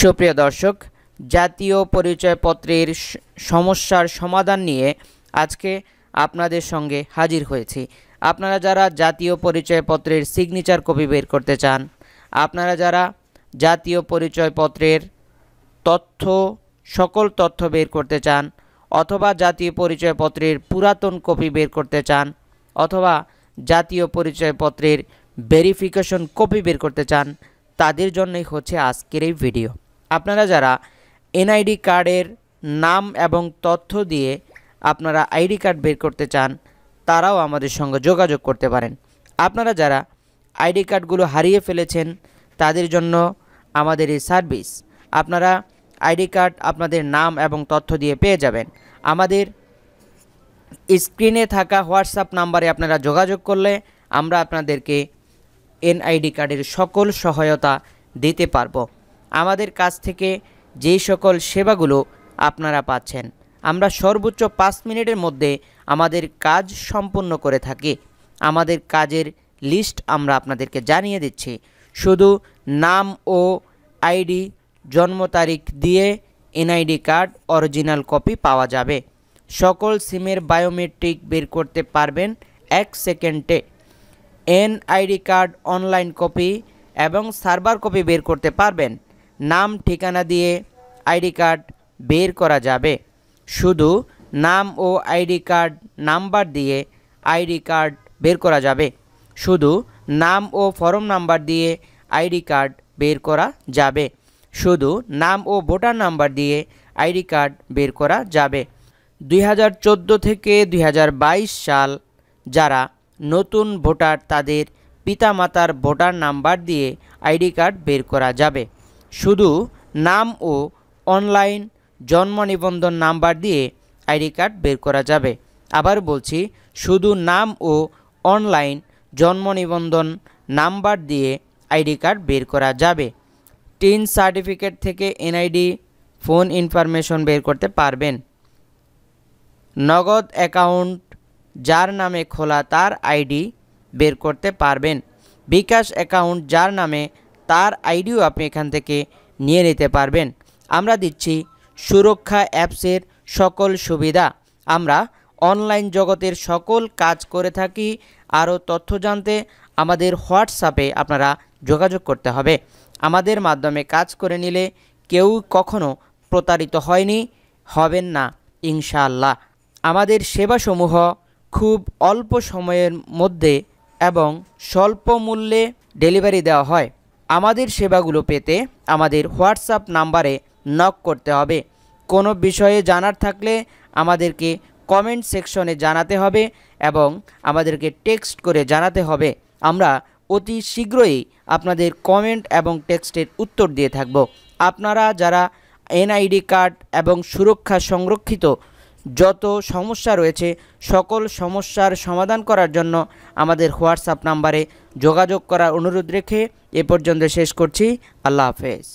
সুপ্রিয় দর্শক, জাতীয় পরিচয়পত্রের সমস্যার সমাধান নিয়ে আজকে আপনাদের সঙ্গে হাজির হয়েছি। আপনারা যারা জাতীয় পরিচয়পত্রের সিগনেচার কপি বের করতে চান, আপনারা যারা জাতীয় পরিচয়পত্রের সকল তথ্য বের করতে চান, অথবা জাতীয় পরিচয়পত্রের পুরাতন কপি বের করতে চান, অথবা জাতীয় পরিচয়পত্রের ভেরিফিকেশন কপি বের করতে চান, তাদের জন্যই হচ্ছে আজকের এই ভিডিও। আপনারা যারা এনআইডি কার্ডের নাম এবং তথ্য দিয়ে আপনারা আইডি কার্ড বের করতে চান, তারাও আমাদের সঙ্গে যোগাযোগ করতে পারেন। আপনারা যারা আইডি কার্ডগুলো হারিয়ে ফেলেছেন, তাদের জন্য আমাদের এই সার্ভিস। আপনারা আইডি কার্ড আপনাদের নাম এবং তথ্য দিয়ে পেয়ে যাবেন। আমাদের স্ক্রিনে থাকা হোয়াটসঅ্যাপ নাম্বারে আপনারা যোগাযোগ করলে আমরা আপনাদেরকে এনআইডি কার্ডের সকল সহায়তা দিতে পারবো। আমাদের কাছ থেকে যেই সকল সেবাগুলো আপনারা পাচ্ছেন, আমরা সর্বোচ্চ 5 মিনিটের মধ্যে আমাদের কাজ সম্পূর্ণ করে থাকি। আমাদের কাজের লিস্ট আমরা আপনাদেরকে জানিয়ে দিচ্ছি। শুধু নাম ও আইডি, জন্ম তারিখ দিয়ে এনআইডি কার্ড অরিজিনাল কপি পাওয়া যাবে। সকল সিমের বায়োমেট্রিক বের করতে পারবেন 1 সেকেন্ডে। এনআইডি কার্ড অনলাইন কপি এবং সার্ভার কপি বের করতে পারবেন। নাম ঠিকানা দিয়ে আইডি কার্ড বের করা যাবে। শুধু নাম ও আইডি কার্ড নাম্বার দিয়ে আইডি কার্ড বের করা যাবে। শুধু নাম ও ফর্ম নাম্বার দিয়ে আইডি কার্ড বের করা যাবে। শুধু নাম ও ভোটার নাম্বার দিয়ে আইডি কার্ড বের করা যাবে। 2014 থেকে 2022 সাল যারা নতুন ভোটার, তাদের পিতামাতার ভোটার নাম্বার দিয়ে আইডি কার্ড বের করা যাবে। শুধু নাম ও অনলাইন জন্ম নিবন্ধন নাম্বার দিয়ে আইডি কার্ড বের করা যাবে। আবার বলছি, শুধু নাম ও অনলাইন জন্ম নিবন্ধন নাম্বার দিয়ে আইডি কার্ড বের করা যাবে। টিন সার্টিফিকেট থেকে এনআইডি ফোন ইনফরমেশন বের করতে পারবেন। নগদ অ্যাকাউন্ট যার নামে খোলা, তার আইডি বের করতে পারবেন। বিকাশ অ্যাকাউন্ট যার নামে, তার আইডিও আপনি এখান থেকে নিয়ে নিতে পারবেন। আমরা দিচ্ছি সুরক্ষা অ্যাপসের সকল সুবিধা। আমরা অনলাইন জগতের সকল কাজ করে থাকি। আরও তথ্য জানতে আমাদের হোয়াটসঅ্যাপে আপনারা যোগাযোগ করতে হবে। আমাদের মাধ্যমে কাজ করে নিলে কেউ কখনো প্রতারিত হবেন না ইনশাআল্লাহ। আমাদের সেবাসমূহ খুব অল্প সময়ের মধ্যে এবং স্বল্প মূল্যে ডেলিভারি দেওয়া হয়। আমাদের সেবাগুলো পেতে আমাদের হোয়াটসঅ্যাপ নাম্বারে নক করতে হবে। কোনো বিষয়ে জানার থাকলে আমাদেরকে কমেন্ট সেকশনে জানাতে হবে এবং আমাদেরকে টেক্সট করে জানাতে হবে। আমরা অতি শীঘ্রই আপনাদের কমেন্ট এবং টেক্সটের উত্তর দিয়ে থাকব। আপনারা যারা এনআইডি কার্ড এবং সুরক্ষা সংরক্ষিত যত সমস্যা রয়েছে, সকল সমস্যার সমাধান করার জন্য আমাদের হোয়াটসঅ্যাপ নাম্বারে যোগাযোগ করার অনুরোধ রেখে এ পর্যন্ত শেষ করছি। আল্লাহ হাফেজ।